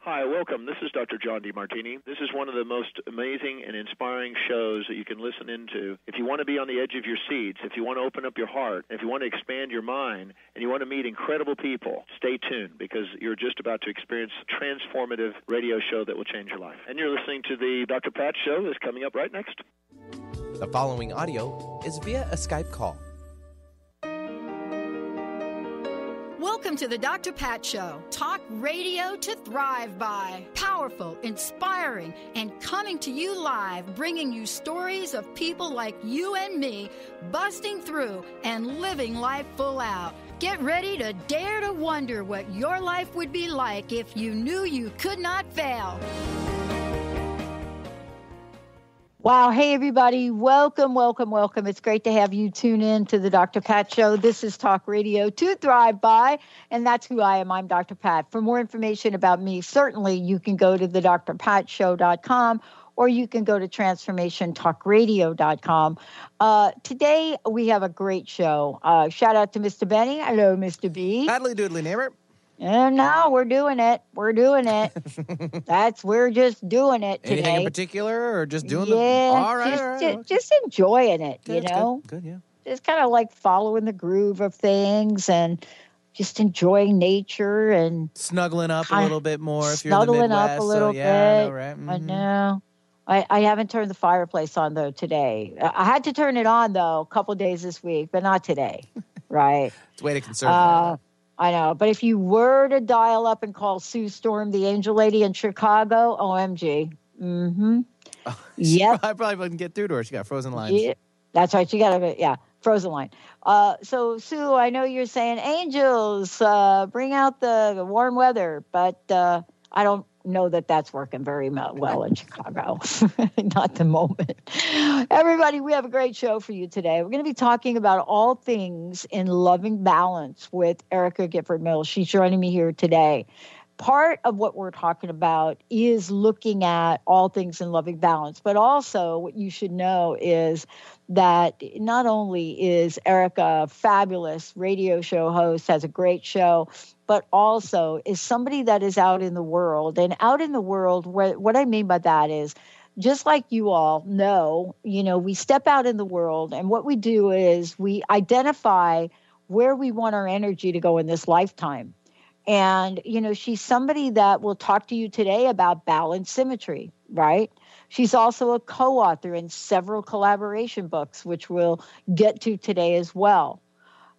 Hi, welcome. This is Dr. John DeMartini. This is one of the most amazing and inspiring shows that you can listen into. If you want to be on the edge of your seats, if you want to open up your heart, if you want to expand your mind, and you want to meet incredible people, stay tuned because you're just about to experience a transformative radio show that will change your life. And you're listening to the Dr. Pat Show that's coming up right next. The following audio is via a Skype call. Welcome to the Dr. Pat Show. Talk radio to thrive by. Powerful, inspiring, and coming to you live, bringing you stories of people like you and me busting through and living life full out. Get ready to dare to wonder what your life would be like if you knew you could not fail. Wow. Hey, everybody. Welcome, welcome, welcome. It's great to have you tune in to the Dr. Pat Show. This is Talk Radio to Thrive By, and that's who I am. I'm Dr. Pat. For more information about me, certainly you can go to thedrpatshow.com or you can go to transformationtalkradio.com. Today, we have a great show. Shout out to Mr. Benny. Hello, Mr. B. Paddly doodly neighbor. And now we're doing it. We're doing it. We're just doing it today. Anything in particular or just doing all right. Just enjoying it, yeah, you know? Good, yeah. Just kind of like following the groove of things and just enjoying nature and snuggling up a little bit more if you're in the Snuggling Midwest. up a little bit. I know, right? Mm-hmm. I know. I haven't turned the fireplace on, though, today. I had to turn it on, though, a couple days this week, but not today, right? It's a way to conserve that. I know, but if you were to dial up and call Sue Storm, the angel lady in Chicago, OMG. Mm-hmm. Oh, yep. I probably wouldn't get through to her. She got frozen lines. Yeah, that's right. You got to, frozen line. So, Sue, I know you're saying, angels, bring out the warm weather, but I don't know that that's working very well in Chicago. Not the moment. Everybody, we have a great show for you today. We're going to be talking about all things in loving balance with Erica Gifford Mills. She's joining me here today. Part of what we're talking about is looking at all things in loving balance, but also what you should know is that not only is Erica a fabulous radio show host, has a great show, but also is somebody that is out in the world. And out in the world, what I mean by that is, just like you all know, we step out in the world and what we do is we identify where we want our energy to go in this lifetime. And, she's somebody that will talk to you today about balance symmetry, right? She's also a co-author in several collaboration books, which we'll get to today as well.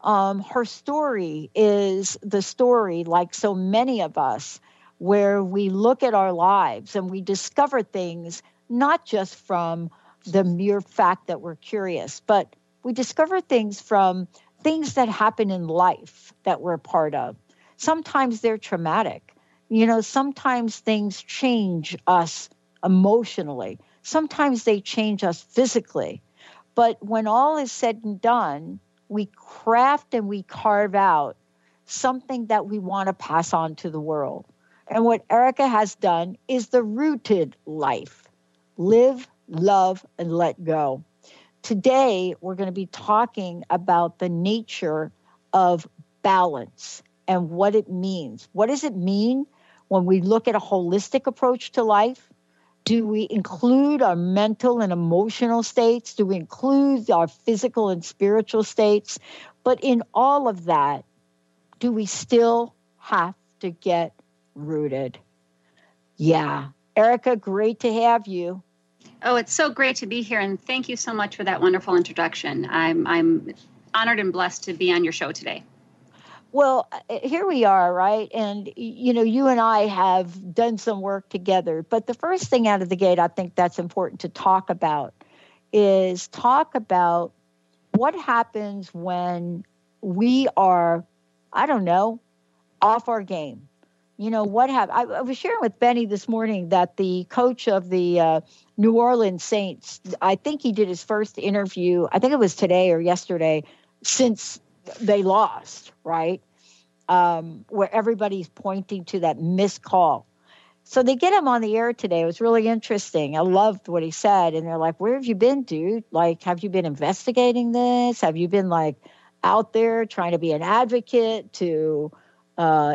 Her story is the story, like so many of us, where we look at our lives and we discover things, not just from the mere fact that we're curious, but we discover things from things that happen in life that we're a part of. Sometimes they're traumatic. Sometimes things change us emotionally. Sometimes they change us physically. But when all is said and done, we craft and we carve out something that we want to pass on to the world. And what Erica has done is the rooted life. Live, love, and let go. Today, we're going to be talking about the nature of balance and what it means. What does it mean when we look at a holistic approach to life? Do we include our mental and emotional states? Do we include our physical and spiritual states? But in all of that, do we still have to get rooted? Yeah. Erica, great to have you. Oh, it's so great to be here, and thank you so much for that wonderful introduction. I'm honored and blessed to be on your show today. Well, here we are, right? And, you and I have done some work together. But the first thing out of the gate I think that's important to talk about is talk about what happens when we are, off our game. What happened? I was sharing with Benny this morning that the coach of the New Orleans Saints, I think he did his first interview, I think it was today or yesterday, since they lost, right? Where everybody's pointing to that missed call. So they get him on the air today. It was really interesting. I loved what he said. And they're like, where have you been, dude? Like, have you been investigating this? Have you been out there trying to be an advocate to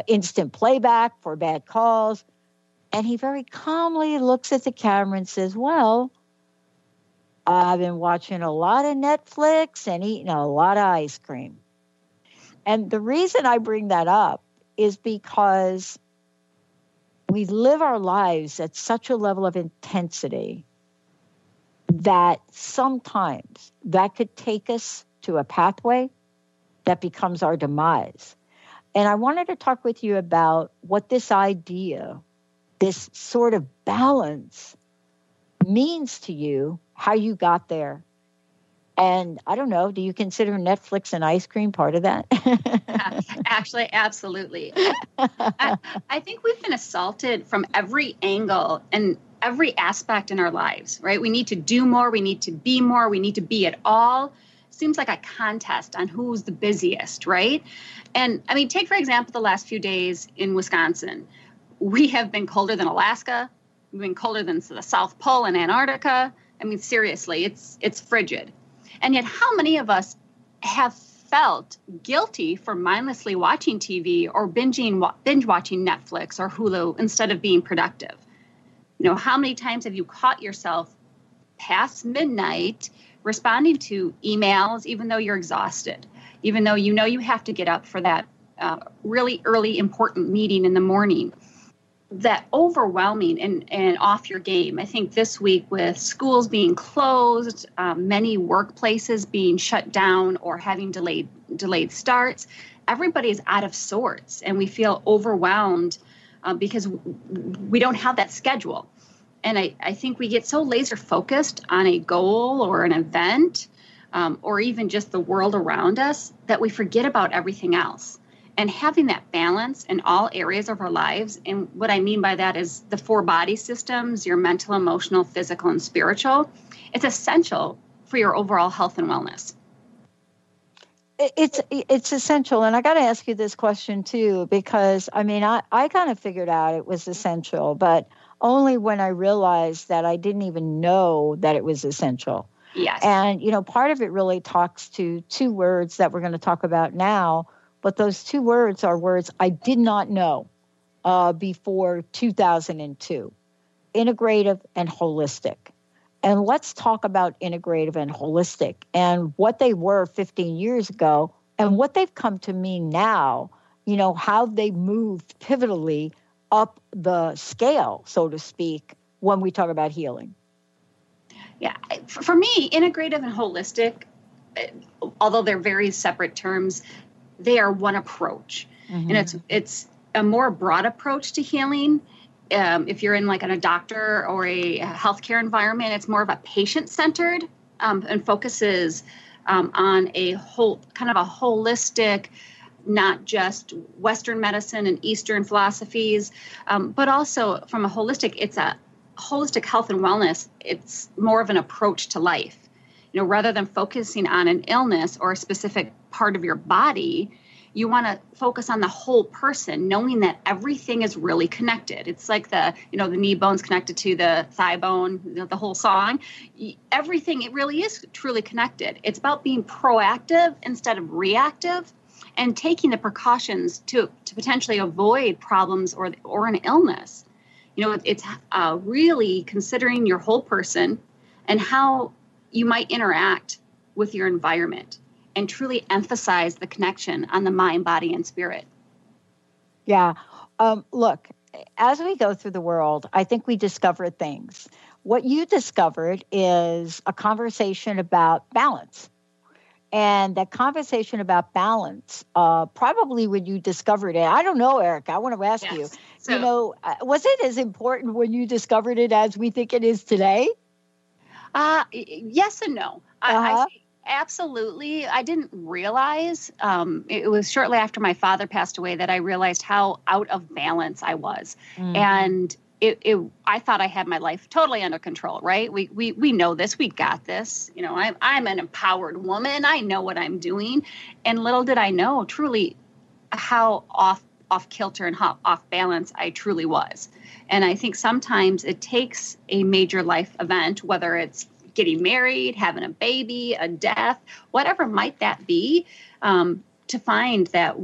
instant playback for bad calls? And he very calmly looks at the camera and says, well, I've been watching a lot of Netflix and eating a lot of ice cream. And the reason I bring that up is because we live our lives at such a level of intensity that sometimes that could take us to a pathway that becomes our demise. And I wanted to talk with you about what this idea, this sort of balance, means to you, how you got there. And I don't know, do you consider Netflix and ice cream part of that? Actually, absolutely. I think we've been assaulted from every angle and every aspect in our lives, right? We need to do more. We need to be more. We need to be it all. Seems like a contest on who's the busiest, right? And I mean, take, for example, the last few days in Wisconsin. We have been colder than Alaska. We've been colder than the South Pole and Antarctica. I mean, seriously, it's frigid. And yet how many of us have felt guilty for mindlessly watching TV or binge watching Netflix or Hulu instead of being productive? You know, how many times have you caught yourself past midnight responding to emails, even though you're exhausted, even though you know you have to get up for that really early important meeting in the morning? That overwhelming and off your game. I think this week with schools being closed, many workplaces being shut down or having delayed starts, everybody is out of sorts and we feel overwhelmed because we don't have that schedule. And I think we get so laser focused on a goal or an event or even just the world around us that we forget about everything else. And having that balance in all areas of our lives, and what I mean by that is the 4 body systems, your mental, emotional, physical, and spiritual, it's essential for your overall health and wellness. It's essential. And I got to ask you this question too, because I mean, I kind of figured out it was essential, but only when I realized that I didn't even know that it was essential. Yes. And, you know, part of it really talks to 2 words that we're going to talk about now. But those 2 words are words I did not know before 2002, integrative and holistic. And let's talk about integrative and holistic and what they were 15 years ago and what they've come to mean now, you know, how they moved pivotally up the scale, so to speak, when we talk about healing. Yeah, for me, integrative and holistic, although they're very separate terms, they are one approach. Mm-hmm. And it's a more broad approach to healing. If you're in like a doctor or a healthcare environment, it's more of a patient-centered and focuses on a whole kind of a holistic, not just Western medicine and Eastern philosophies, but also from a holistic, it's a holistic health and wellness. It's more of an approach to life. You know, rather than focusing on an illness or a specific part of your body, you want to focus on the whole person, knowing that everything is really connected. It's like the knee bone's connected to the thigh bone, the whole song. Everything, it really is truly connected. It's about being proactive instead of reactive and taking the precautions to potentially avoid problems or an illness. You know, it's really considering your whole person and how you might interact with your environment and truly emphasize the connection on the mind, body, and spirit. Yeah. Look, as we go through the world, I think we discover things. What you discovered is a conversation about balance. And that conversation about balance, probably when you discovered it, I don't know, Eric, I want to ask you, so, was it as important when you discovered it as we think it is today? Yes and no. I absolutely. I didn't realize, it was shortly after my father passed away that I realized how out of balance I was. Mm-hmm. And I thought I had my life totally under control, right? We know this, we got this. You know, I'm an empowered woman. I know what I'm doing. And little did I know truly how off kilter and how off balance I truly was. And I think sometimes it takes a major life event, whether it's getting married, having a baby, a death, whatever might that be, to find that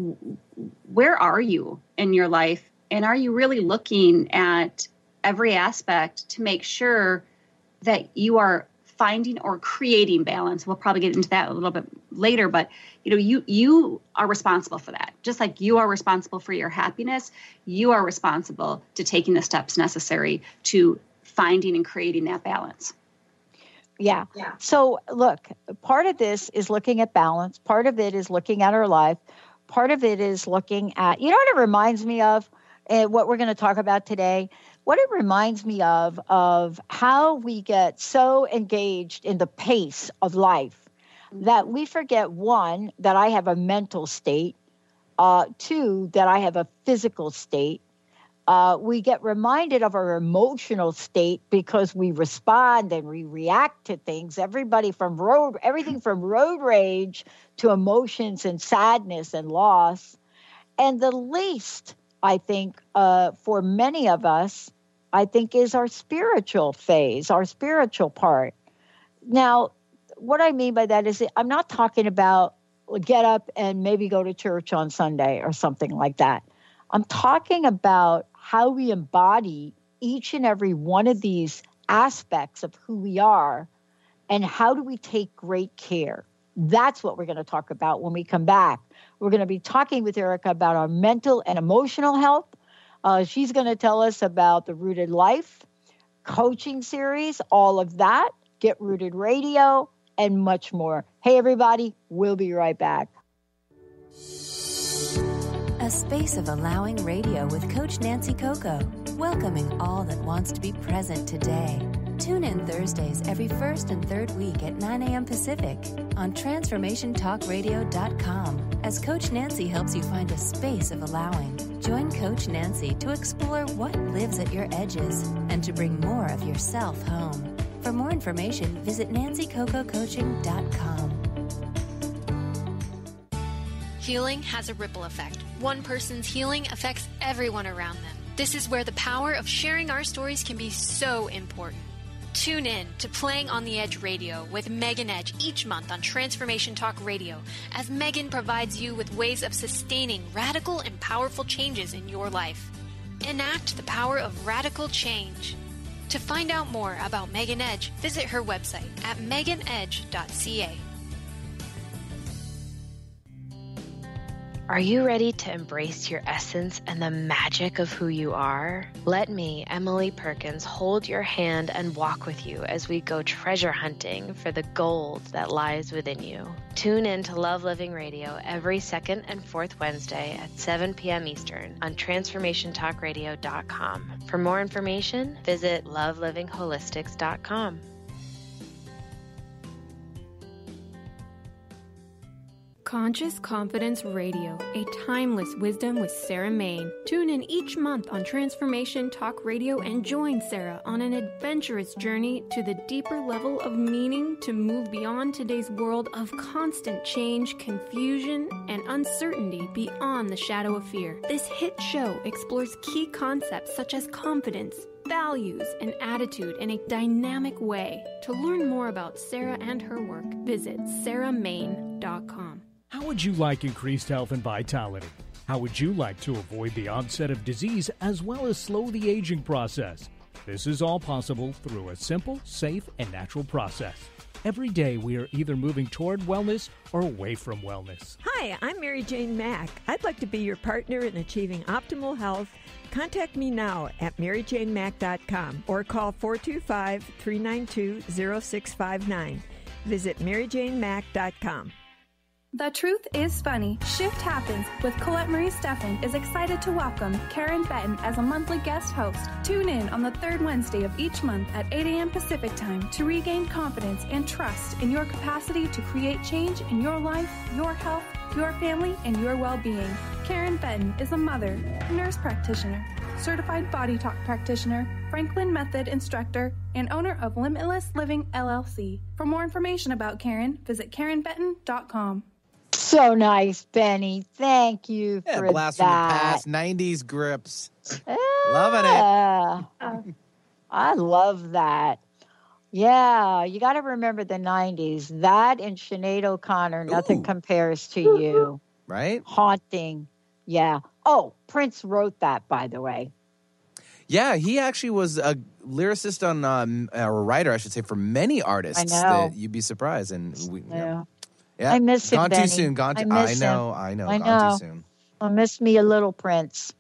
where are you in your life? And are you really looking at every aspect to make sure that you are finding or creating balance. We'll probably get into that a little bit later, but you are responsible for that. Just like you are responsible for your happiness, you are responsible to taking the steps necessary to finding and creating that balance. Yeah. So look, part of this is looking at balance. Part of it is looking at our life. Part of it is looking at, what it reminds me of, what we're going to talk about today, what it reminds me of how we get so engaged in the pace of life that we forget, one, that I have a mental state, two, that I have a physical state. We get reminded of our emotional state because we respond and we react to things. Everything from road rage to emotions and sadness and loss. And the least, I think, for many of us, I think, is our spiritual phase, our spiritual part. Now, what I mean by that is I'm not talking about get up and maybe go to church on Sunday or something like that. I'm talking about how we embody each and every one of these aspects of who we are and how do we take great care. That's what we're going to talk about when we come back. We're going to be talking with Erica about our mental and emotional health. She's going to tell us about the Rooted Life coaching series, all of that, Get Rooted Radio, and much more. Hey, everybody, we'll be right back. A space of allowing radio with Coach Nancy Coco, welcoming all that wants to be present today. Tune in Thursdays every first and third week at 9 a.m. Pacific on TransformationTalkRadio.com as Coach Nancy helps you find a space of allowing. Join Coach Nancy to explore what lives at your edges and to bring more of yourself home. For more information, visit NancyCocoCoaching.com. Healing has a ripple effect. One person's healing affects everyone around them. This is where the power of sharing our stories can be so important. Tune in to Playing on the Edge Radio with Megan Edge each month on Transformation Talk Radio as Megan provides you with ways of sustaining radical and powerful changes in your life. Enact the power of radical change. To find out more about Megan Edge, visit her website at meganedge.ca. Are you ready to embrace your essence and the magic of who you are? Let me, Emily Perkins, hold your hand and walk with you as we go treasure hunting for the gold that lies within you. Tune in to Love Living Radio every second and fourth Wednesday at 7 p.m. Eastern on TransformationTalkRadio.com. For more information, visit lovelivingHolistics.com. Conscious Confidence Radio, a timeless wisdom with Sarah Main. Tune in each month on Transformation Talk Radio and join Sarah on an adventurous journey to the deeper level of meaning to move beyond today's world of constant change, confusion, and uncertainty beyond the shadow of fear. This hit show explores key concepts such as confidence, values, and attitude in a dynamic way. To learn more about Sarah and her work, visit sarahmain.com. How would you like increased health and vitality? How would you like to avoid the onset of disease as well as slow the aging process? This is all possible through a simple, safe, and natural process. Every day we are either moving toward wellness or away from wellness. Hi, I'm Mary Jane Mack. I'd like to be your partner in achieving optimal health. Contact me now at maryjanemack.com or call 425-392-0659. Visit maryjanemack.com. The Truth is Funny. Shift Happens with Colette Marie Steffen is excited to welcome Karen Benton as a monthly guest host. Tune in on the third Wednesday of each month at 8 a.m. Pacific Time to regain confidence and trust in your capacity to create change in your life, your health, your family, and your well-being. Karen Benton is a mother, nurse practitioner, certified body talk practitioner, Franklin Method instructor, and owner of Limitless Living LLC. For more information about Karen, visit KarenBenton.com. So nice, Benny. Thank you for blast that. From the past, 90s grips. Loving it. I love that. Yeah, you got to remember the 90s. That and Sinead O'Connor, nothing compares to you. Right? Haunting. Yeah. Oh, Prince wrote that, by the way. Yeah, he actually was a lyricist on, or writer, I should say, for many artists. I know. That you'd be surprised. And Yeah. Yeah. I miss him, Gone Benny. too soon. Gone too. I know. Gone too soon. I miss me a little Prince.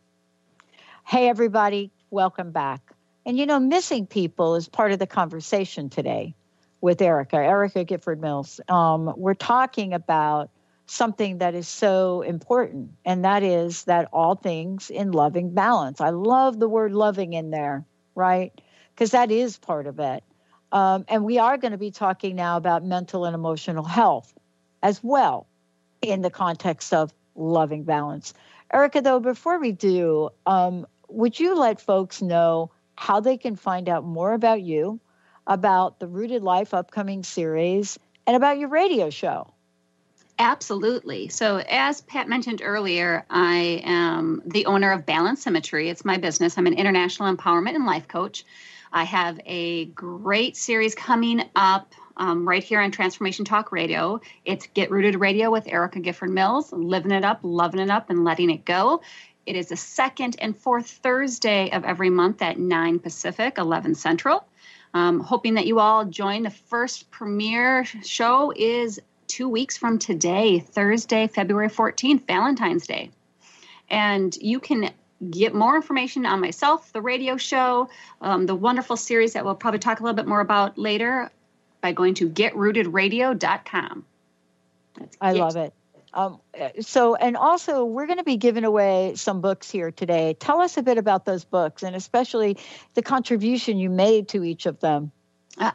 Hey, everybody. Welcome back. And, missing people is part of the conversation today with Erica Gifford Mills. We're talking about something that is so important, and that is that all things in loving balance. I love the word loving in there, right? Because that is part of it. And we are going to be talking now about mental and emotional health as well in the context of loving balance. Erica, though, before we do, would you let folks know how they can find out more about you, about the Rooted Life upcoming series, and about your radio show? Absolutely. So as Pat mentioned earlier, I am the owner of Balance Symmetry. It's my business. I'm an international empowerment and life coach. I have a great series coming up right here on Transformation Talk Radio. It's Get Rooted Radio with Erica Gifford Mills, living it up, loving it up, and letting it go. It is the second and fourth Thursday of every month at 9 Pacific, 11 Central. Hoping that you all join. The first premiere show is 2 weeks from today, Thursday, February 14th, Valentine's Day. And you can get more information on myself, the radio show, the wonderful series that we'll probably talk a little bit more about later by going to getrootedradio.com. I love it. And also we're going to be giving away some books here today. Tell us a bit about those books and especially the contribution you made to each of them.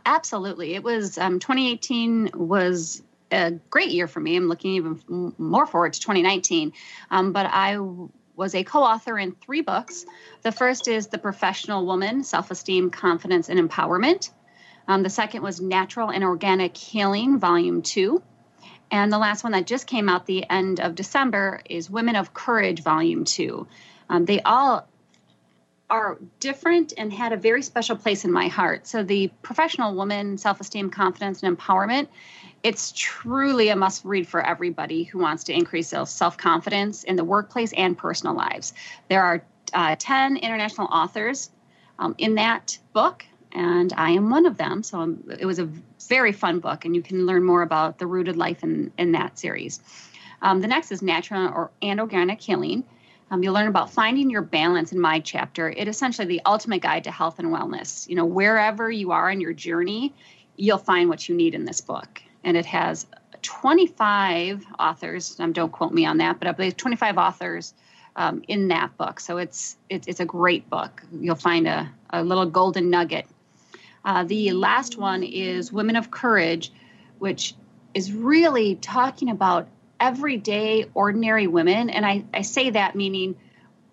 Absolutely. It was 2018 was a great year for me. I'm looking even more forward to 2019. But I was a co-author in 3 books. The first is The Professional Woman, Self-Esteem, Confidence, and Empowerment. The second was Natural and Organic Healing, Volume 2. And the last one that just came out the end of December is Women of Courage, Volume 2. They all are different and had a very special place in my heart. So the Professional Woman, Self-Esteem, Confidence, and Empowerment, it's truly a must-read for everybody who wants to increase their self-confidence in the workplace and personal lives. There are 10 international authors in that book, and I am one of them. So it was a very fun book, and you can learn more about the Rooted Life in that series. The next is Natural and Organic Healing. You'll learn about finding your balance in my chapter. It is essentially the ultimate guide to health and wellness. Wherever you are in your journey, you'll find what you need in this book. And it has 25 authors. Don't quote me on that, but I believe 25 authors in that book. So it's a great book. You'll find a little golden nugget. The last one is Women of Courage, which is really talking about everyday, ordinary women. And I say that meaning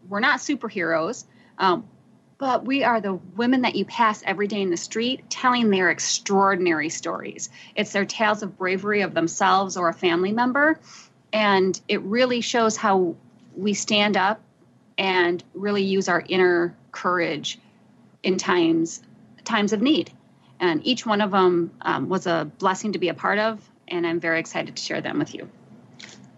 we're not superheroes, but we are the women that you pass every day in the street telling their extraordinary stories. It's their tales of bravery of themselves or a family member. And it really shows how we stand up and really use our inner courage in times of need. And each one of them was a blessing to be a part of. And I'm very excited to share them with you.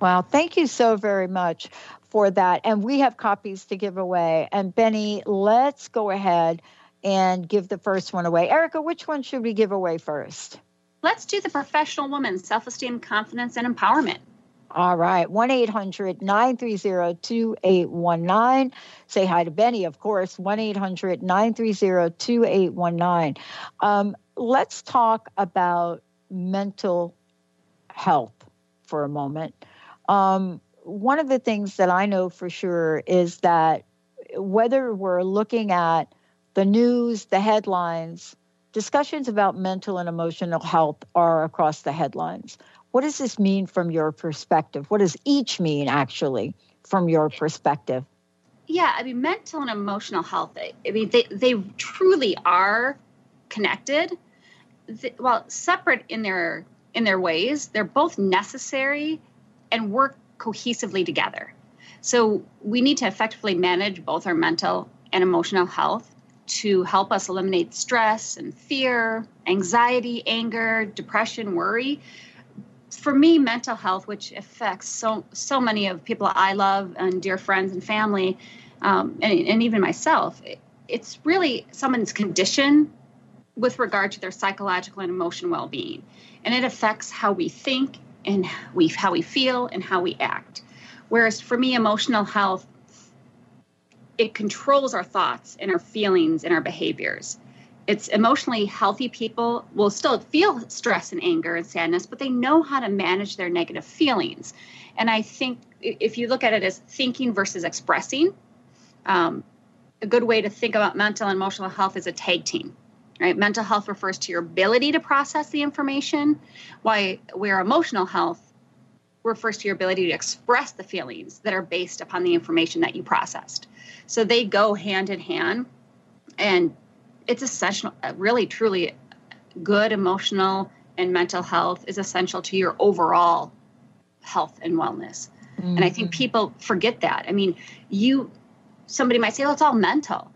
Wow. Thank you so very much for that. And we have copies to give away. And Benny, let's go ahead and give the first one away. Erica, which one should we give away first? Let's do The Professional Woman, Self-Esteem, Confidence, and Empowerment. All right. 1-800-930-2819. Say hi to Benny, of course. 1-800-930-2819. Let's talk about mental health for a moment. One of the things that I know for sure is that whether we're looking at the news, the headlines, discussions about mental and emotional health are across the headlines. What does this mean from your perspective? What does each mean, actually, from your perspective? Yeah, mental and emotional health, they truly are connected. While separate in their ways, they're both necessary and work cohesively together. So we need to effectively manage both our mental and emotional health to help us eliminate stress and fear, anxiety, anger, depression, worry. For me, mental health, which affects so many of people I love and dear friends and family, and even myself, it's really someone's condition with regard to their psychological and emotional well-being. And it affects how we think and how we feel and how we act. Whereas for me, emotional health, it controls our thoughts and our feelings and our behaviors. It's emotionally healthy people will still feel stress and anger and sadness, but they know how to manage their negative feelings. And I think if you look at it as thinking versus expressing, a good way to think about mental and emotional health is a tag team, right? Mental health refers to your ability to process the information, where emotional health refers to your ability to express the feelings that are based upon the information that you processed. So they go hand in hand, and it's essential. Really, truly, good emotional and mental health is essential to your overall health and wellness. Mm-hmm. And I think people forget that. I mean, somebody might say, "Oh, it's all mental,"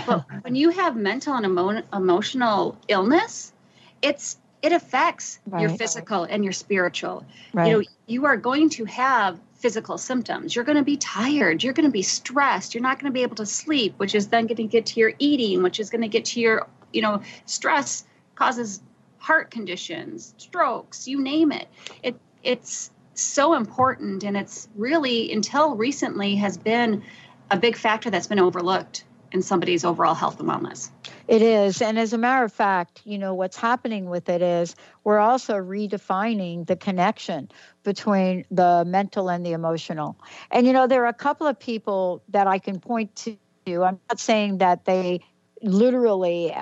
but when you have mental and emotional illness, it affects your physical and your spiritual. Right. You are going to have physical symptoms. You're going to be tired. You're going to be stressed. You're not going to be able to sleep, which is then going to get to your eating, which is going to get to your, stress causes heart conditions, strokes, you name it. It's so important. And it's really, until recently, has been a big factor that's been overlooked in somebody's overall health and wellness. It is. And as a matter of fact, what's happening with it is we're also redefining the connection between the mental and the emotional. And, there are a couple of people that I can point to. I'm not saying that they literally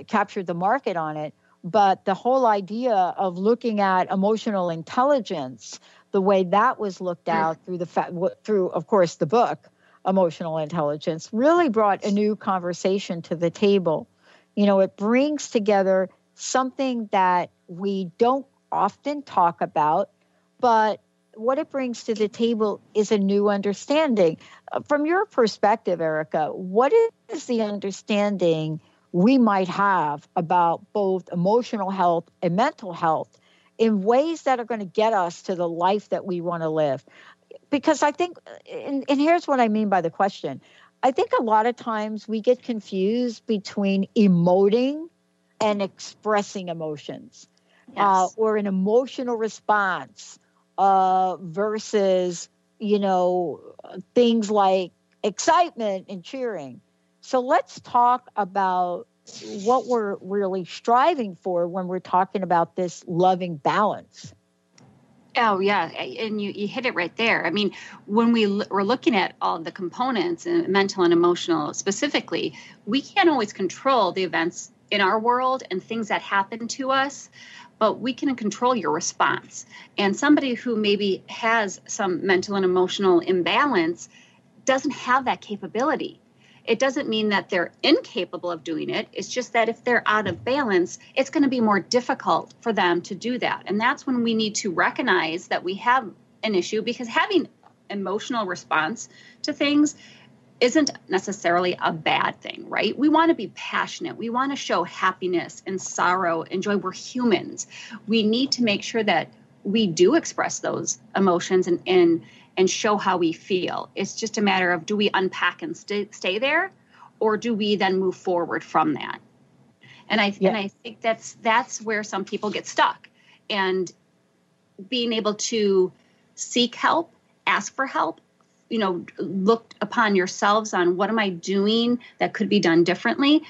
captured the market on it, but the whole idea of looking at emotional intelligence, the way that was looked at through, of course, the book, Emotional Intelligence, really brought a new conversation to the table. It brings together something that we don't often talk about, but what it brings to the table is a new understanding. From your perspective, Erica, what is the understanding we might have about both emotional health and mental health in ways that are going to get us to the life that we want to live? Because I think, and here's what I mean by the question. I think a lot of times we get confused between emoting and expressing emotions, or an emotional response versus, things like excitement and cheering. So let's talk about what we're really striving for when we're talking about this loving balance. Oh, yeah. And you hit it right there. I mean, when we're looking at all the components, and mental and emotional specifically, we can't always control the events in our world and things that happen to us, but we can control your response. And somebody who maybe has some mental and emotional imbalance doesn't have that capability. It doesn't mean that they're incapable of doing it. It's just that if they're out of balance, it's going to be more difficult for them to do that. And that's when we need to recognize that we have an issue, because having emotional response to things isn't necessarily a bad thing, right? We want to be passionate. We want to show happiness and sorrow and joy. We're humans. We need to make sure that we do express those emotions and show how we feel. It's just a matter of, do we unpack and stay there, or do we then move forward from that? And I think that's where some people get stuck. And being able to seek help, ask for help, look upon yourselves on what am I doing that could be done differently.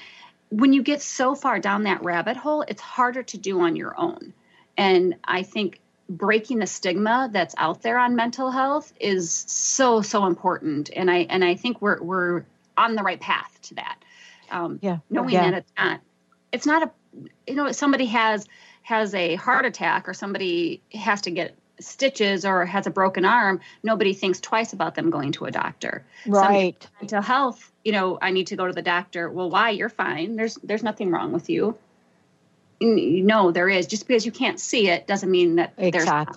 When you get so far down that rabbit hole, it's harder to do on your own. And I think breaking the stigma that's out there on mental health is so important, and I think we're on the right path to that. Knowing that it's not if somebody has a heart attack, or somebody has to get stitches or has a broken arm, nobody thinks twice about them going to a doctor. Right. Mental health, I need to go to the doctor. Well, why? You're fine. There's nothing wrong with you. No, there is. Just because you can't see it doesn't mean that there's not.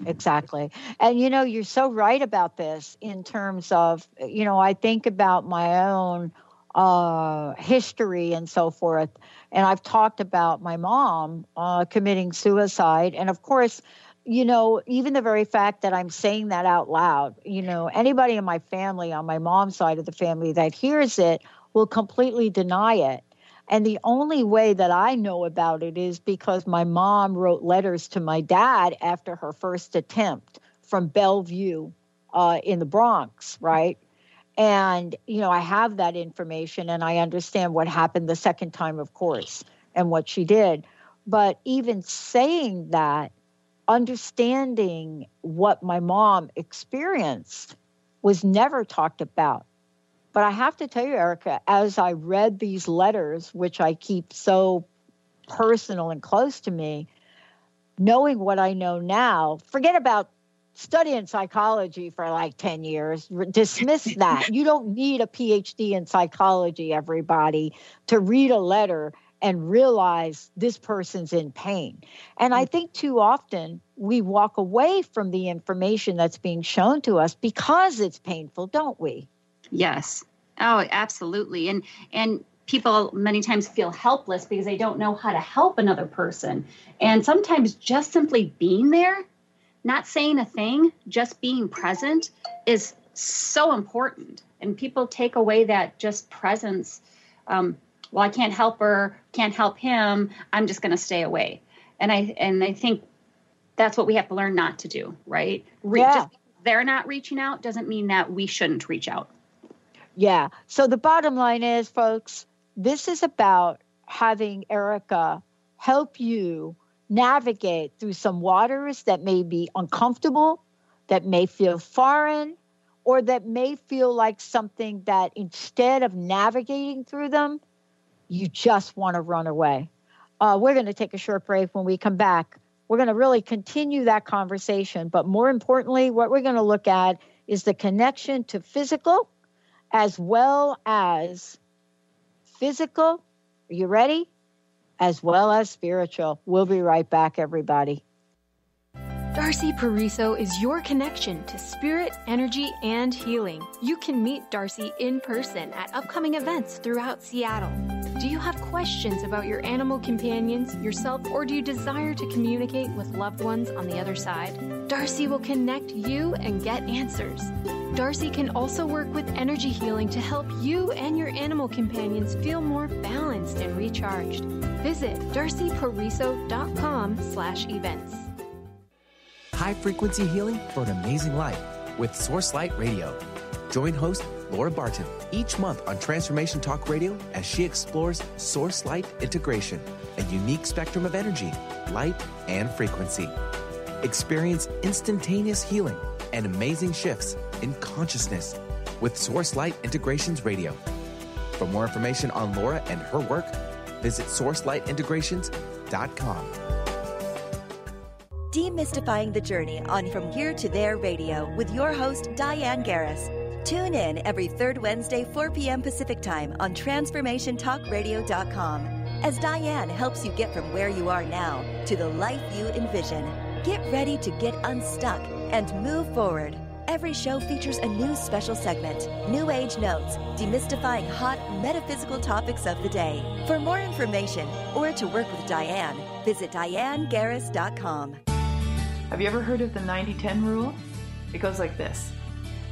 Exactly. And, you're so right about this in terms of, I think about my own history and so forth. And I've talked about my mom committing suicide. And of course, even the very fact that I'm saying that out loud, anybody in my family, on my mom's side of the family that hears it will completely deny it. And the only way that I know about it is because my mom wrote letters to my dad after her first attempt from Bellevue in the Bronx, right? And, I have that information and I understand what happened the second time, of course, and what she did. But even saying that, understanding what my mom experienced was never talked about. But I have to tell you, Erica, as I read these letters, which I keep so personal and close to me, knowing what I know now, forget about studying psychology for like 10 years, dismiss that. You don't need a PhD in psychology, everybody, to read a letter and realize this person's in pain. And I think too often we walk away from the information that's being shown to us because it's painful, don't we? Yes. Oh, absolutely. And people many times feel helpless because they don't know how to help another person. And sometimes just simply being there, not saying a thing, just being present is so important. And people take away that just presence. Well, I can't help her, can't help him, I'm just going to stay away. And I think that's what we have to learn not to do, right? Just because they're not reaching out doesn't mean that we shouldn't reach out. Yeah. So the bottom line is, folks, this is about having Erica help you navigate through some waters that may be uncomfortable, that may feel foreign, or that may feel like something that instead of navigating through them, you just want to run away. We're going to take a short break. When we come back, we're going to really continue that conversation. But more importantly, what we're going to look at is the connection to physical as well as physical. Are you ready? As well as spiritual. We'll be right back, everybody. Darcy Pariso is your connection to spirit, energy, and healing. You can meet Darcy in person at upcoming events throughout Seattle. Do you have questions about your animal companions, yourself, or do you desire to communicate with loved ones on the other side? Darcy will connect you and get answers. Darcy can also work with energy healing to help you and your animal companions feel more balanced and recharged. Visit darcypariso.com/events. High-frequency healing for an amazing life with Source Light Radio. Join host Laura Barton each month on Transformation Talk Radio as she explores Source Light integration, a unique spectrum of energy, light, and frequency. Experience instantaneous healing and amazing shifts in consciousness with Source Light Integrations Radio. For more information on Laura and her work, visit sourcelightintegrations.com. Demystifying the journey on From Here to There Radio with your host, Diane Garris. Tune in every third Wednesday, 4 p.m. Pacific Time on TransformationTalkRadio.com as Diane helps you get from where you are now to the life you envision. Get ready to get unstuck and move forward. Every show features a new special segment, New Age Notes, demystifying hot metaphysical topics of the day. For more information or to work with Diane, visit DianeGarris.com. Have you ever heard of the 90-10 rule? It goes like this.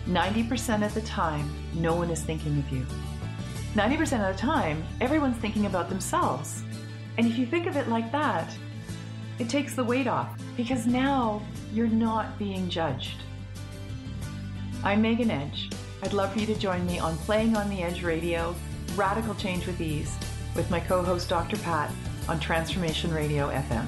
90% of the time, no one is thinking of you. 90% of the time, everyone's thinking about themselves. And if you think of it like that, it takes the weight off because now you're not being judged. I'm Megan Edge. I'd love for you to join me on Playing on the Edge Radio, Radical Change with Ease, with my co-host Dr. Pat on Transformation Radio FM.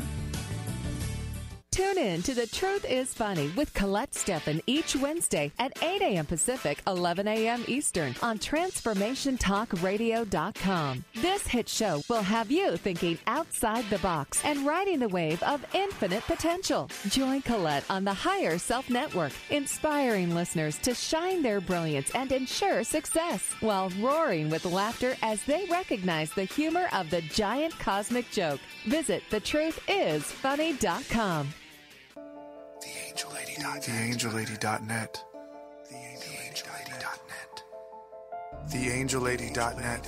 Tune in to The Truth is Funny with Colette Steffen each Wednesday at 8 a.m. Pacific, 11 a.m. Eastern on TransformationTalkRadio.com. This hit show will have you thinking outside the box and riding the wave of infinite potential. Join Colette on the Higher Self Network, inspiring listeners to shine their brilliance and ensure success while roaring with laughter as they recognize the humor of the giant cosmic joke. Visit TheTruthIsFunny.com. TheAngelLady.net. TheAngelLady.net. TheAngelLady.net.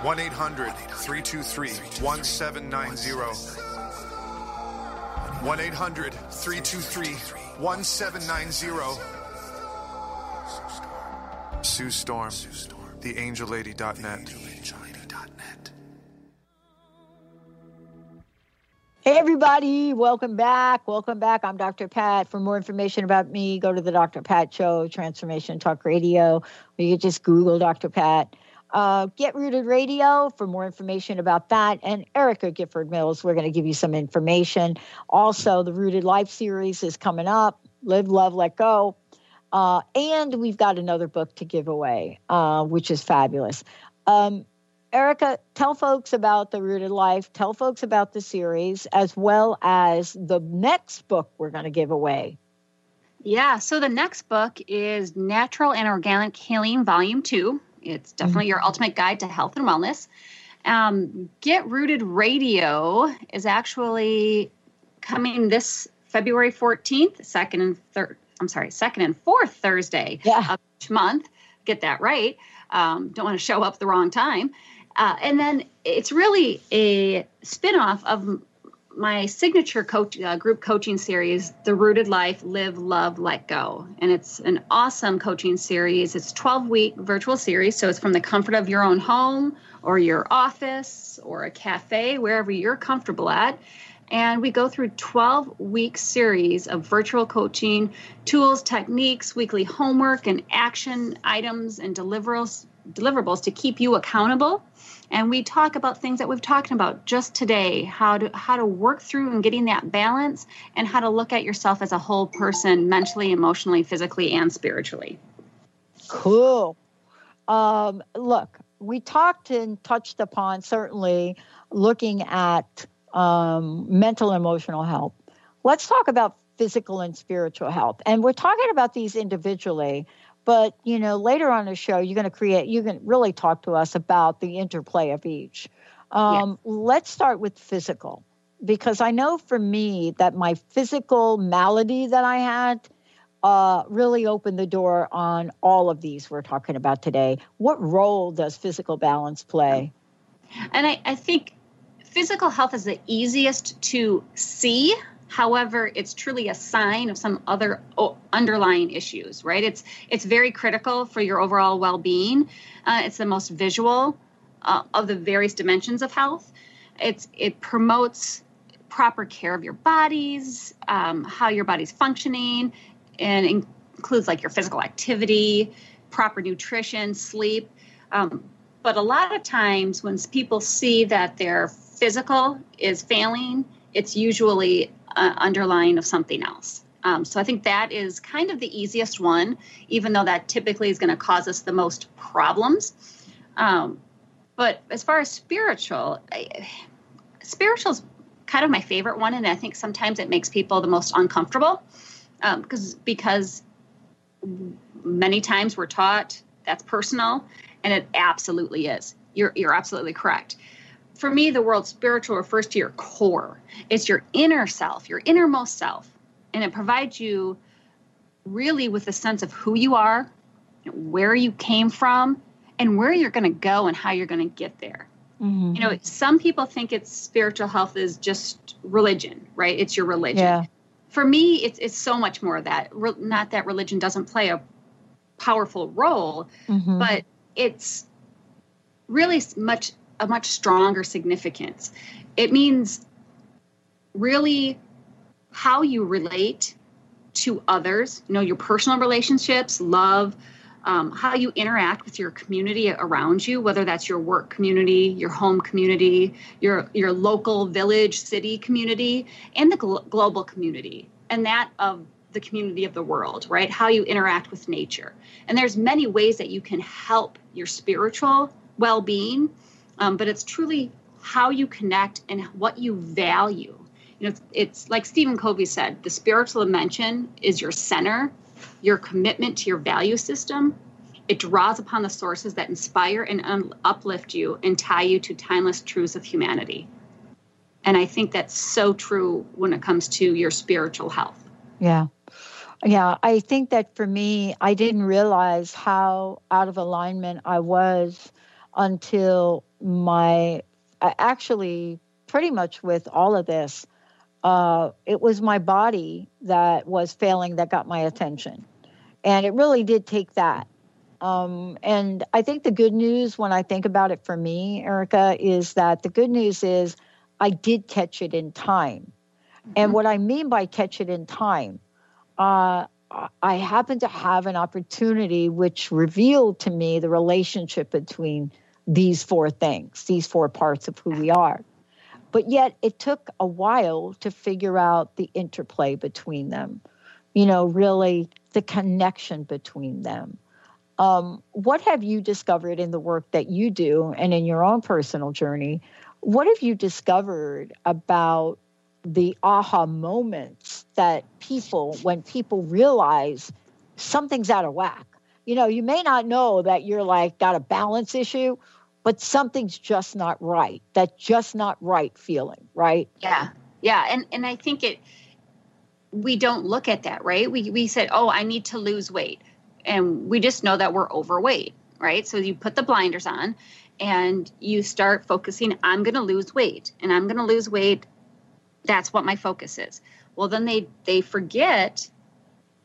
1-800-323-1790. 1-800-323-1790. 1790. Sue Storm. TheAngelLady.net. Hey, everybody. Welcome back. Welcome back. I'm Dr. Pat. For more information about me, go to the Dr. Pat Show, Transformation Talk Radio, or you can just Google Dr. Pat. Get Rooted Radio for more information about that. And Erica Gifford Mills, we're going to give you some information. Also, the Rooted Life series is coming up. Live, Love, Let Go. And we've got another book to give away, which is fabulous. Erica, tell folks about the Rooted Life. Tell folks about the series, as well as the next book we're going to give away. Yeah, so the next book is Natural and Organic Healing, Volume 2. It's definitely your ultimate guide to health and wellness. Get Rooted Radio is actually coming this February 14th, second and fourth Thursday of each month. Get that right. Don't want to show up the wrong time. And then it's really a spinoff of my signature group coaching series, The Rooted Life, Live, Love, Let Go. And it's an awesome coaching series. It's a 12-week virtual series, so it's from the comfort of your own home or your office or a cafe, wherever you're comfortable at. And we go through 12-week series of virtual coaching, tools, techniques, weekly homework, and action items and deliverables to keep you accountable. And we talk about things that we've talked about just today, how to work through and getting that balance, and how to look at yourself as a whole person, mentally, emotionally, physically, and spiritually. Cool. Look, we talked and touched upon certainly looking at mental and emotional health. Let's talk about physical and spiritual health. And we're talking about these individually. But, later on the show, you can really talk to us about the interplay of each. Let's start with physical, because I know for me that my physical malady that I had really opened the door on all of these we're talking about today. What role does physical balance play? And I think physical health is the easiest to see. However, it's truly a sign of some other underlying issues, right? It's very critical for your overall well-being. It's the most visual of the various dimensions of health. It promotes proper care of your bodies, how your body's functioning, and includes like your physical activity, proper nutrition, sleep. But a lot of times when people see that their physical is failing, it's usually underlying of something else. So I think that is kind of the easiest one, even though that typically is going to cause us the most problems. But as far as spiritual is kind of my favorite one. And I think sometimes it makes people the most uncomfortable because many times we're taught that's personal, and it absolutely is. You're absolutely correct. For me, the word spiritual refers to your core. It's your inner self, your innermost self. And it provides you really with a sense of who you are, where you came from, and where you're going to go and how you're going to get there. Mm-hmm. Some people think it's spiritual health is just religion, right? It's your religion. Yeah. For me, it's so much more of that. Not that religion doesn't play a powerful role, but it's really a much stronger significance. It means really how you relate to others, your personal relationships, love, how you interact with your community around you, whether that's your work community, your home community, your local village, city community, and the global community, and that of the community of the world, right? How you interact with nature. And there's many ways that you can help your spiritual well-being, but it's truly how you connect and what you value. It's like Stephen Covey said, the spiritual dimension is your center, your commitment to your value system. It draws upon the sources that inspire and uplift you and tie you to timeless truths of humanity. And I think that's so true when it comes to your spiritual health. Yeah. Yeah, I think that for me, I didn't realize how out of alignment I was until actually pretty much with all of this, it was my body that was failing that got my attention. And it really did take that. And I think the good news when I think about it for me, Erica, is that the good news is I did catch it in time. And what I mean by catch it in time, I happened to have an opportunity which revealed to me the relationship between these four things, these four parts of who we are. But yet it took a while to figure out the interplay between them, really the connection between them. What have you discovered in the work that you do and in your own personal journey? What have you discovered about the aha moments that when people realize something's out of whack? You may not know that you're got a balance issue, but something's just not right. That just not right feeling, right? Yeah. Yeah. And I think we don't look at that, right? We said, oh, I need to lose weight. And we just know that we're overweight, right? So you put the blinders on and you start focusing, I'm going to lose weight and I'm going to lose weight. That's what my focus is. Well, then they forget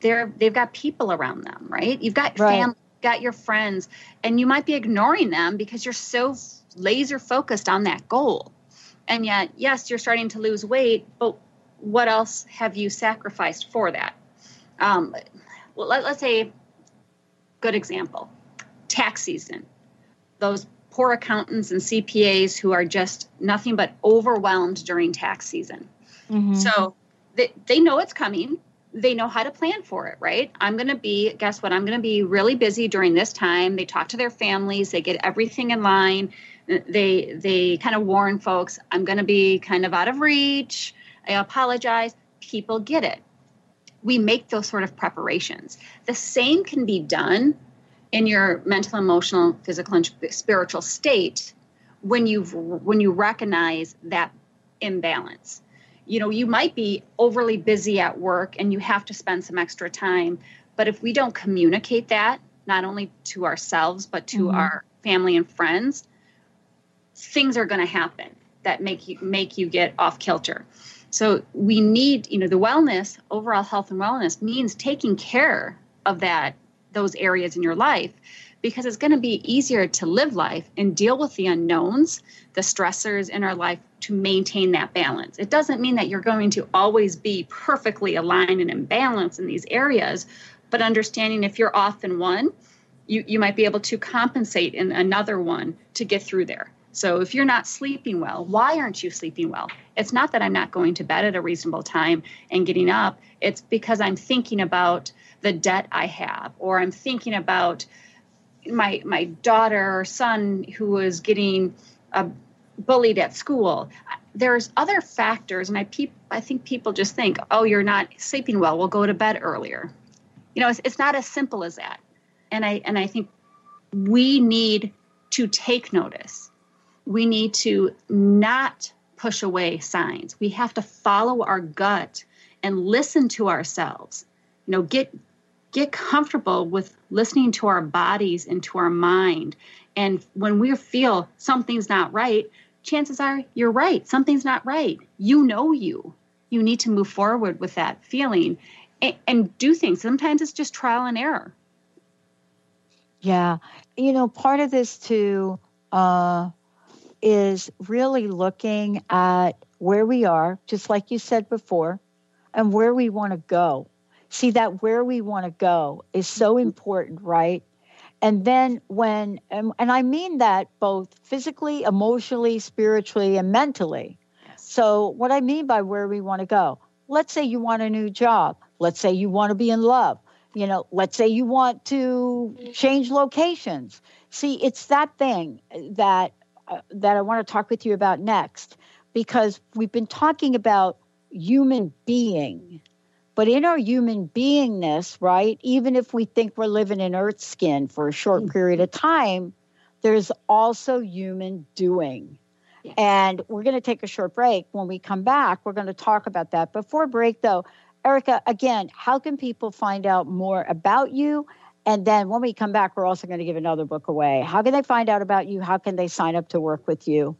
they've got people around them, right? You've got family, you've got your friends, and you might be ignoring them because you're so laser focused on that goal. And yet, yes, you're starting to lose weight, but what else have you sacrificed for that? Well, let's say, good example, tax season. Those poor accountants and CPAs who are just nothing but overwhelmed during tax season. Mm-hmm. So they know it's coming. They know how to plan for it, right? I'm going to be really busy during this time. They talk to their families. They get everything in line. They kind of warn folks, I'm going to be kind of out of reach. I apologize. People get it. We make those sort of preparations. The same can be done in your mental, emotional, physical, and spiritual state when you recognize that imbalance. You might be overly busy at work and you have to spend some extra time. But if we don't communicate that, not only to ourselves, but to our family and friends, things are going to happen that make you get off kilter. So we need, the wellness, overall health and wellness means taking care of those areas in your life, because it's going to be easier to live life and deal with the unknowns, the stressors in our life to maintain that balance. It doesn't mean that you're going to always be perfectly aligned and in balance in these areas, but understanding if you're off in one, you might be able to compensate in another one to get through there. So if you're not sleeping well, why aren't you sleeping well? It's not that I'm not going to bed at a reasonable time and getting up. It's because I'm thinking about the debt I have, or I'm thinking about my daughter or son who was getting bullied at school. There's other factors, and I think people just think, oh, you're not sleeping well, we'll go to bed earlier. It's not as simple as that. And I think we need to take notice. We need to not push away signs. We have to follow our gut and listen to ourselves. Get comfortable with listening to our bodies and to our mind. And when we feel something's not right, chances are you're right. Something's not right. You need to move forward with that feeling and do things. Sometimes it's just trial and error. Yeah. Part of this too, is really looking at where we are, just like you said before, and where we want to go. See, that where we want to go is so important, right? And then and I mean that both physically, emotionally, spiritually, and mentally. Yes. So what I mean by where we want to go, let's say you want a new job. Let's say you want to be in love. Let's say you want to change locations. See, it's that thing that I want to talk with you about next, because we've been talking about human being. But in our human beingness, right, even if we think we're living in earth skin for a short period of time, there's also human doing. Yes. And we're going to take a short break. When we come back, we're going to talk about that. Before break, though, Erica, again, how can people find out more about you? And then when we come back, we're also going to give another book away. How can they find out about you? How can they sign up to work with you?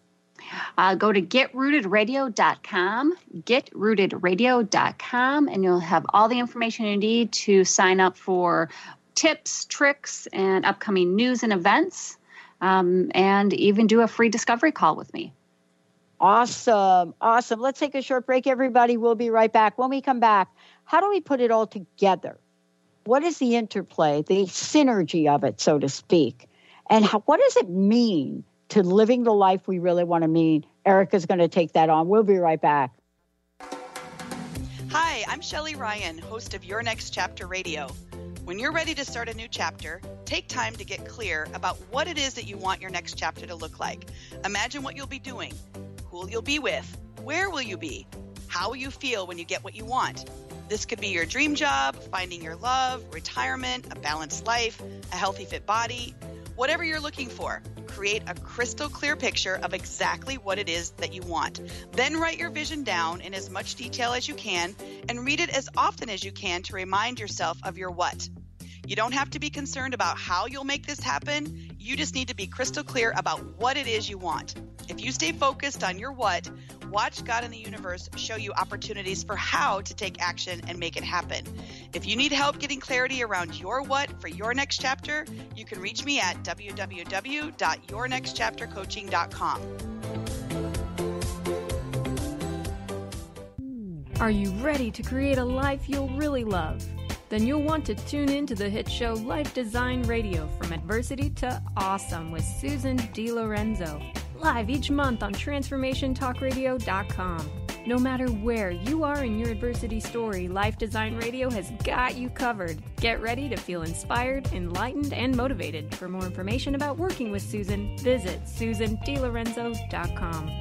Go to getrootedradio.com, getrootedradio.com, and you'll have all the information you need to sign up for tips, tricks, and upcoming news and events, and even do a free discovery call with me. Awesome. Awesome. Let's take a short break, everybody. We'll be right back. When we come back, how do we put it all together? What is the interplay, the synergy of it, so to speak? And what does it mean to living the life we really want to mean? Erica's going to take that on. We'll be right back. Hi, I'm Shelley Ryan, host of Your Next Chapter Radio. When you're ready to start a new chapter, take time to get clear about what it is that you want your next chapter to look like. Imagine what you'll be doing, who you'll be with, where will you be, how will you feel when you get what you want. This could be your dream job, finding your love, retirement, a balanced life, a healthy, fit body. Whatever you're looking for, create a crystal clear picture of exactly what it is that you want. Then write your vision down in as much detail as you can and read it as often as you can to remind yourself of your what. You don't have to be concerned about how you'll make this happen. You just need to be crystal clear about what it is you want. If you stay focused on your what, watch God and the universe show you opportunities for how to take action and make it happen. If you need help getting clarity around your what for your next chapter, you can reach me at www.yournextchaptercoaching.com. Are you ready to create a life you'll really love? Then you'll want to tune in to the hit show Life Design Radio, From Adversity to Awesome with Susan DiLorenzo. Live each month on TransformationTalkRadio.com. No matter where you are in your adversity story, Life Design Radio has got you covered. Get ready to feel inspired, enlightened, and motivated. For more information about working with Susan, visit SusanDiLorenzo.com.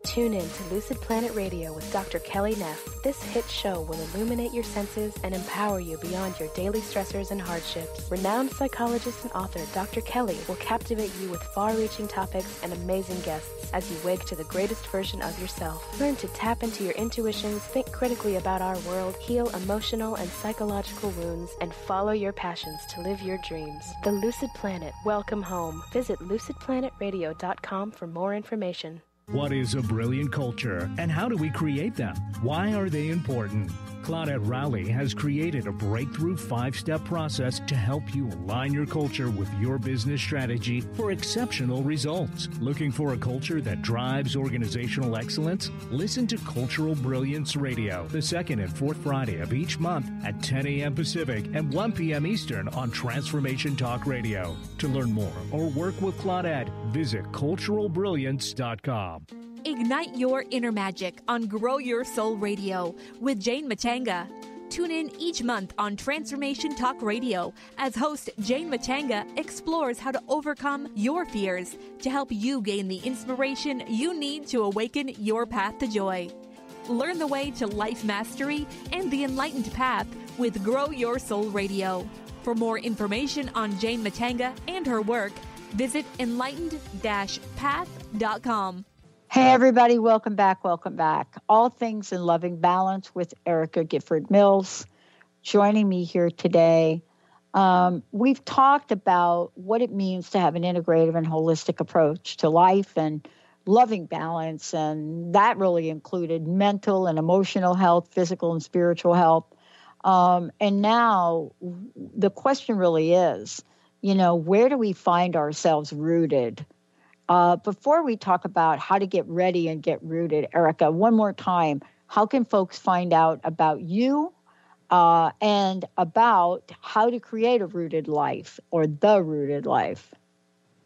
Tune in to Lucid Planet Radio with Dr. Kelly Neff. This hit show will illuminate your senses and empower you beyond your daily stressors and hardships. Renowned psychologist and author Dr. Kelly will captivate you with far-reaching topics and amazing guests as you wake to the greatest version of yourself. Learn to tap into your intuitions, think critically about our world, heal emotional and psychological wounds, and follow your passions to live your dreams. The Lucid Planet. Welcome home. Visit lucidplanetradio.com for more information. What is a brilliant culture, and how do we create them? Why are they important? Claudette Rowley has created a breakthrough 5-step process to help you align your culture with your business strategy for exceptional results. Looking for a culture that drives organizational excellence? Listen to Cultural Brilliance Radio, the second and fourth Friday of each month at 10 a.m. Pacific and 1 p.m. Eastern on Transformation Talk Radio. To learn more or work with Claudette, visit culturalbrilliance.com. Ignite your inner magic on Grow Your Soul Radio with Jane Machanga. Tune in each month on Transformation Talk Radio as host Jane Machanga explores how to overcome your fears to help you gain the inspiration you need to awaken your path to joy. Learn the way to life mastery and the enlightened path with Grow Your Soul Radio. For more information on Jane Machanga and her work, visit enlightened-path.com. Hey, everybody. Welcome back. Welcome back. All Things in Loving Balance with Erica Gifford Mills. Joining me here today. We've talked about what it means to have an integrative and holistic approach to life and loving balance. And that really included mental and emotional health, physical and spiritual health. And now the question really is, where do we find ourselves rooted? Before we talk about how to get ready and get rooted, Erica, one more time, how can folks find out about you and about how to create a rooted life or the rooted life?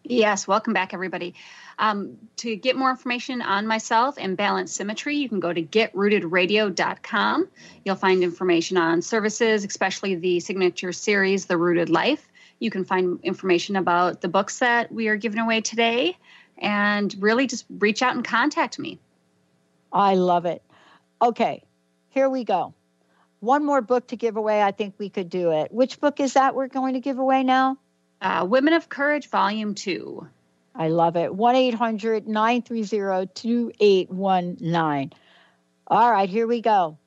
Yes, welcome back, everybody. To get more information on myself and Balance Symmetry, you can go to getrootedradio.com. You'll find information on services, especially the signature series, The Rooted Life. You can find information about the books that we are giving away today, and really just reach out and contact me. I love it. Okay, here we go. One more book to give away. I think we could do it. Which book is that we're going to give away now? Women of Courage, Volume 2. I love it. 1-800-930-2819. All right, here we go.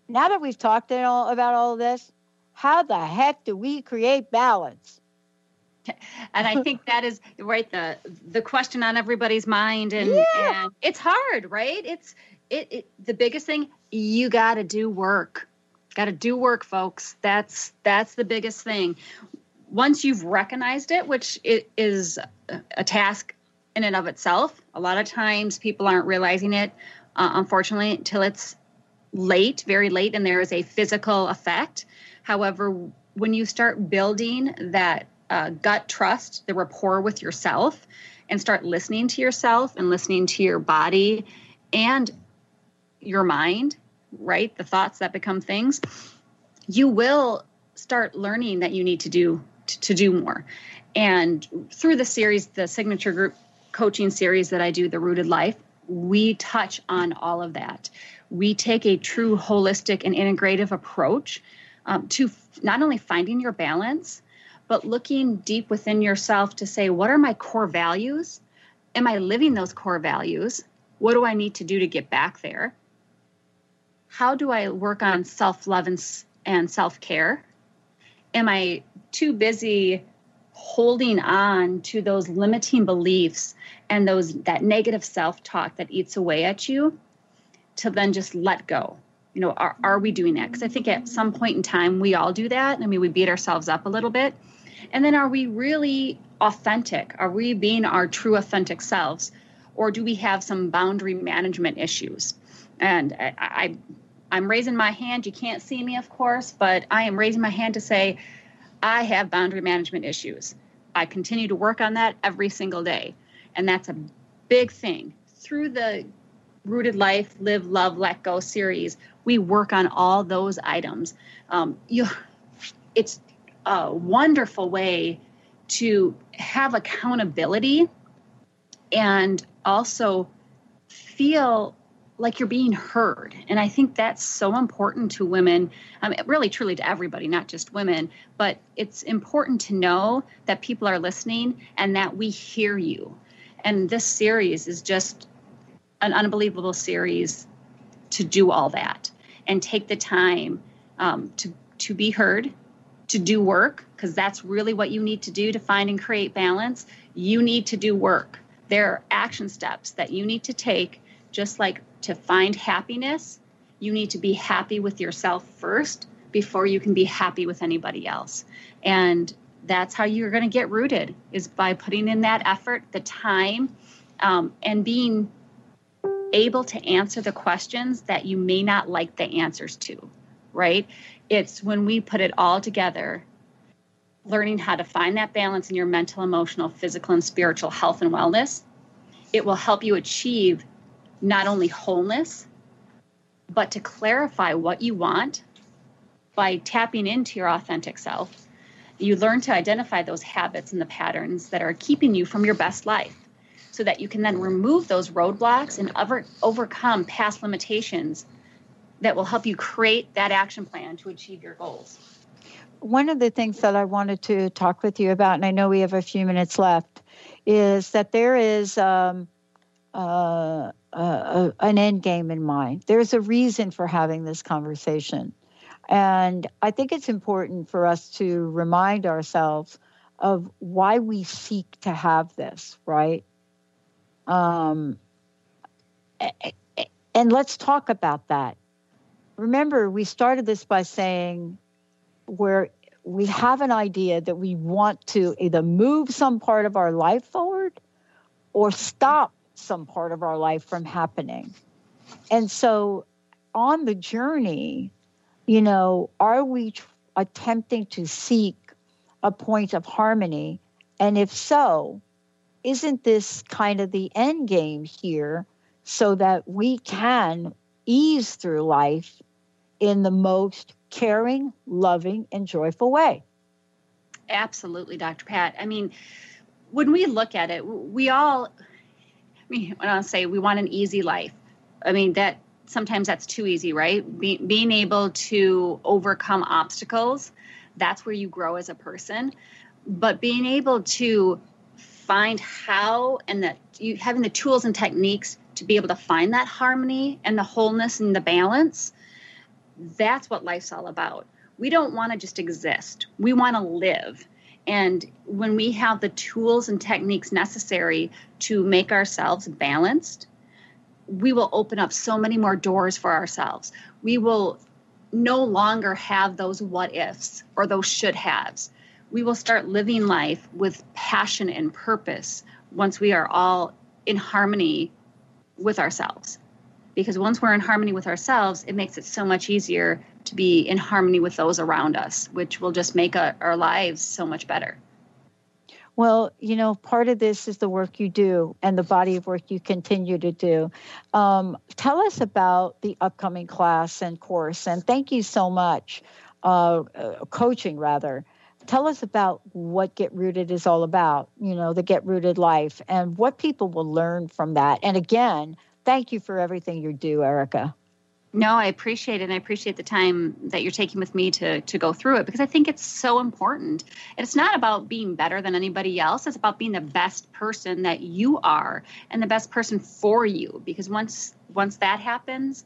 Now that we've talked about all of this, how the heck do we create balance? And I think that is right, the question on everybody's mind, and it's hard, right? It's the biggest thing. You got to do work. Got to do work, folks. That's the biggest thing. Once you've recognized it, which it is a task in and of itself, a lot of times people aren't realizing it, unfortunately, until it's late, very late, and there is a physical effect. However, when you start building that gut trust, the rapport with yourself, and start listening to yourself and listening to your body and your mind, right? The thoughts that become things, you will start learning that you need to do more. And through the series, the signature group coaching series that I do, The Rooted Life, we touch on all of that. We take a true holistic and integrative approach to not only finding your balance, but looking deep within yourself to say, what are my core values? Am I living those core values? What do I need to do to get back there? How do I work on self-love and self-care? Am I too busy holding on to those limiting beliefs and that negative self-talk that eats away at you to then just let go? You know, are we doing that? Because I think at some point in time, we all do that. I mean, we beat ourselves up a little bit. And then are we really authentic? Are we being our true authentic selves? Or do we have some boundary management issues? And I'm raising my hand. You can't see me, of course, but I am raising my hand to say I have boundary management issues. I continue to work on that every single day. And that's a big thing. Through the Rooted Life, Live, Love, Let Go series, we work on all those items. It's a wonderful way to have accountability and also feel like you're being heard. And I think that's so important to women, really truly to everybody, not just women, but it's important to know that people are listening and that we hear you. And this series is just an unbelievable series to do all that and take the time to be heard, to do work, because that's really what you need to do to find and create balance. You need to do work. There are action steps that you need to take, just like to find happiness. You need to be happy with yourself first before you can be happy with anybody else. And that's how you're going to get rooted, is by putting in that effort, the time, and being able to answer the questions that you may not like the answers to, right? It's when we put it all together, learning how to find that balance in your mental, emotional, physical, and spiritual health and wellness. It will help you achieve not only wholeness, but to clarify what you want by tapping into your authentic self. You learn to identify those habits and the patterns that are keeping you from your best life, so that you can then remove those roadblocks and overcome past limitations that will help you create that action plan to achieve your goals. One of the things that I wanted to talk with you about, and I know we have a few minutes left, is that there is an end game in mind. There's a reason for having this conversation. And I think it's important for us to remind ourselves of why we seek to have this, right? And let's talk about that. Remember, we started this by saying where we have an idea that we want to either move some part of our life forward or stop some part of our life from happening. And so on the journey, you know, are we attempting to seek a point of harmony? And if so, isn't this kind of the end game here so that we can ease through life in the most caring, loving, and joyful way? Absolutely, Dr. Pat. I mean, when we look at it, when I say we want an easy life, I mean, that sometimes that's too easy, right? Being able to overcome obstacles, that's where you grow as a person. But being able to find how, and that you having the tools and techniques to be able to find that harmony and the wholeness and the balance, that's what life's all about. We don't want to just exist. We want to live. And when we have the tools and techniques necessary to make ourselves balanced, we will open up so many more doors for ourselves. We will no longer have those what ifs or those should haves. We will start living life with passion and purpose once we are all in harmony with ourselves. Because once we're in harmony with ourselves, it makes it so much easier to be in harmony with those around us, which will just make our lives so much better. Well, part of this is the work you do and the body of work you continue to do. Tell us about the upcoming class and course. And thank you so much, coaching rather. Tell us about what Get Rooted is all about, the Get Rooted life, and what people will learn from that. And again, thank you for everything you do, Erica. No, I appreciate it. And I appreciate the time that you're taking with me to go through it, because I think it's so important. And it's not about being better than anybody else. It's about being the best person that you are and the best person for you. Because once that happens,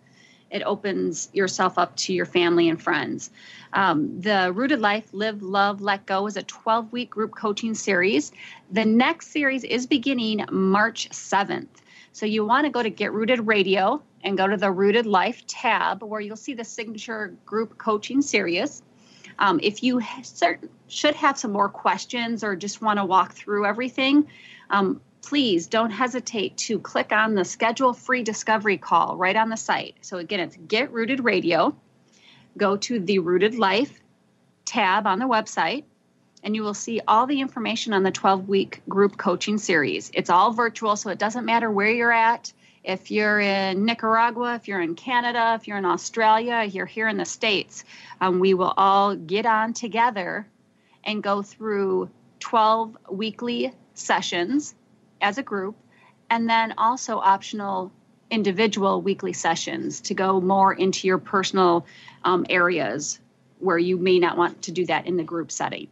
it opens yourself up to your family and friends. The Rooted Life, Live, Love, Let Go is a 12-week group coaching series. The next series is beginning March 7th. So you want to go to Get Rooted Radio and go to the Rooted Life tab, where you'll see the signature group coaching series. If you should have some more questions or just want to walk through everything, please don't hesitate to click on the schedule free discovery call right on the site. So again, it's Get Rooted Radio. Go to the Rooted Life tab on the website, and you will see all the information on the 12-week group coaching series. It's all virtual, so it doesn't matter where you're at. If you're in Nicaragua, if you're in Canada, if you're in Australia, if you're here in the States, we will all get on together and go through 12 weekly sessions as a group, and then also optional individual weekly sessions to go more into your personal areas where you may not want to do that in the group setting.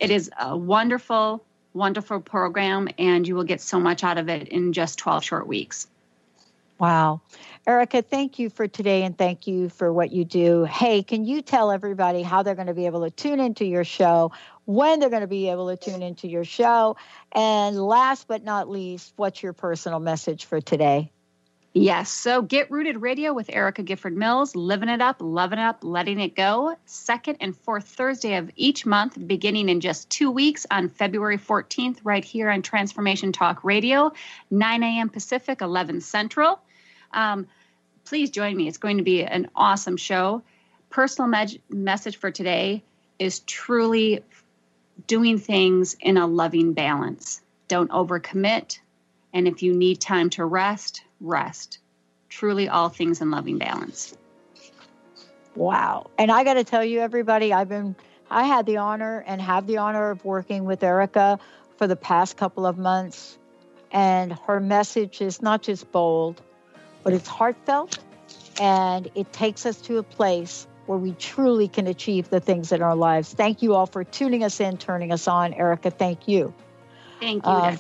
It is a wonderful, wonderful program, and you will get so much out of it in just 12 short weeks. Wow. Erica, thank you for today, and thank you for what you do. Hey, can you tell everybody how they're going to be able to tune into your show, when they're going to be able to tune into your show, and last but not least, what's your personal message for today? Yes. So Get Rooted Radio with Erica Gifford Mills, living it up, loving it up, letting it go. Second and fourth Thursday of each month, beginning in just 2 weeks on February 14th, right here on Transformation Talk Radio, 9 a.m. Pacific, 11 Central. Please join me. It's going to be an awesome show. Personal message for today is truly doing things in a loving balance. Don't overcommit. And if you need time to rest. Truly all things in loving balance. Wow. And I got to tell you, everybody, I had the honor and have the honor of working with Erica for the past couple of months. And her message is not just bold, but it's heartfelt. And it takes us to a place where we truly can achieve the things in our lives. Thank you all for tuning us in, turning us on. Erica, thank you. Thank you.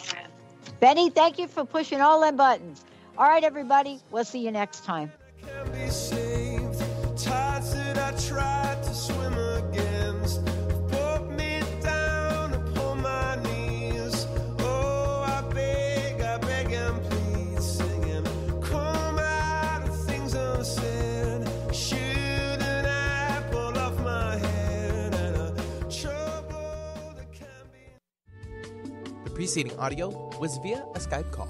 Benny, thank you for pushing all them buttons. All right, everybody, we'll see you next time. Can be saved. Tides that I tried to swim against brought me down upon my knees. Oh, I beg and plead, singing, come out of things unsaid. Shoot an apple off my head and a trouble that can be. The preceding audio was via a Skype call.